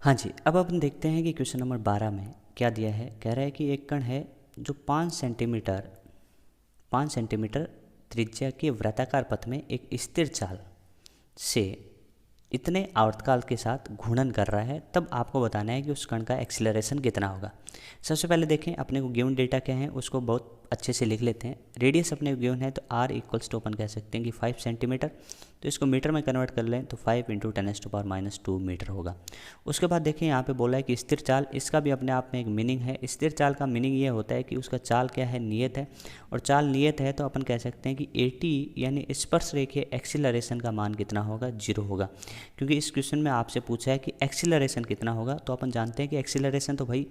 हाँ जी, अब अपन देखते हैं कि क्वेश्चन नंबर 12 में क्या दिया है। कह रहा है कि एक कण है जो 5 सेंटीमीटर त्रिज्या के वृत्ताकार पथ में एक स्थिर चाल से इतने आवर्तकाल के साथ घूर्णन कर रहा है, तब आपको बताना है कि उस कण का एक्सीलरेशन कितना होगा। सबसे पहले देखें अपने को गिवन डेटा क्या है उसको बहुत अच्छे से लिख लेते हैं। रेडियस अपने को गिवन है तो r इक्वल्स टू अपन कह सकते हैं कि 5 सेंटीमीटर, तो इसको मीटर में कन्वर्ट कर लें तो 5 × 10⁻⁻2 मीटर होगा। उसके बाद देखें यहाँ पे बोला है कि स्थिर चाल, इसका भी अपने आप में एक मीनिंग है। स्थिर चाल का मीनिंग ये होता है कि उसका चाल क्या है, नियत है, और चाल नियत है तो अपन कह सकते हैं कि 80 यानी स्पर्श रेखीय एक्सीलरेशन का मान कितना होगा, 0 होगा। क्योंकि इस क्वेश्चन में आपसे पूछा है कि एक्सीलरेशन कितना होगा, तो अपन जानते हैं कि एक्सीलरेशन तो भाई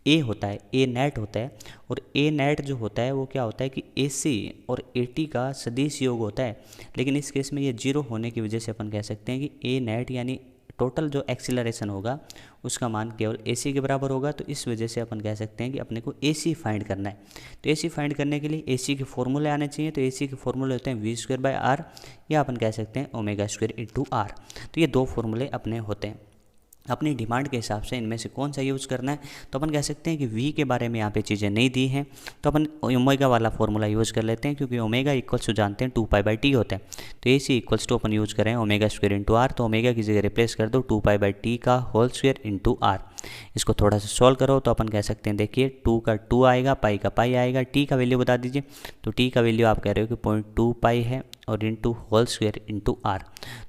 ए होता है, ए नेट होता है, और ए नेट जो होता है वो क्या होता है कि ए सी और ए टी का सदिश योग होता है। लेकिन इस केस में ये 0 होने की वजह से अपन कह सकते हैं कि ए नेट यानी टोटल जो एक्सीलरेशन होगा उसका मान केवल ए सी के बराबर होगा। तो इस वजह से अपन कह सकते हैं कि अपने को ए सी फाइंड करना है। तो ए सी फाइंड करने के लिए ए सी के फॉर्मूले आने चाहिए। तो ए सी के फॉर्मूले होते हैं v²/r, या अपन कह सकते हैं ω² × r। तो ये दो फॉर्मूले अपने होते हैं। अपनी डिमांड के हिसाब से इनमें से कौन सा यूज़ करना है, तो अपन कह सकते हैं कि v के बारे में यहाँ पे चीज़ें नहीं दी हैं, तो अपन ओमेगा वाला फॉर्मूला यूज़ कर लेते हैं। क्योंकि ओमेगा इक्वल्स टू जानते हैं 2π/t होते हैं, तो ए सी इक्वल्स टू अपन यूज़ करें ω² × r, तो ओमेगा की जगह रिप्लेस कर दो 2π/t का होल स्क्वायर × r। इसको थोड़ा सा सॉल्व करो तो अपन कह सकते हैं, देखिए 2 का 2 आएगा, पाई का पाई आएगा, टी का वैल्यू बता दीजिए। तो टी का वैल्यू आप कह रहे हो कि 0.2 पाई है, और इंटू होल स्क्वायर × r।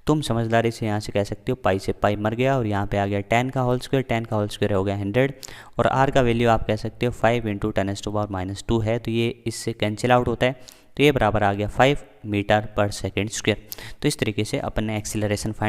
तुम समझदारी से यहाँ से कह सकते हो पाई से पाई मर गया, और यहाँ पे आ गया 10 का होल स्क्वायर, 10 का होल स्क्वायर हो गया 100, और r का वैल्यू आप कह सकते हो 5 × 10⁻⁻2 है। तो ये इससे कैंसिल आउट होता है, तो ये बराबर आ गया 5 मीटर पर सेकेंड स्क्वायर। तो इस तरीके से अपन ने एक्सीलरेशन फाइंड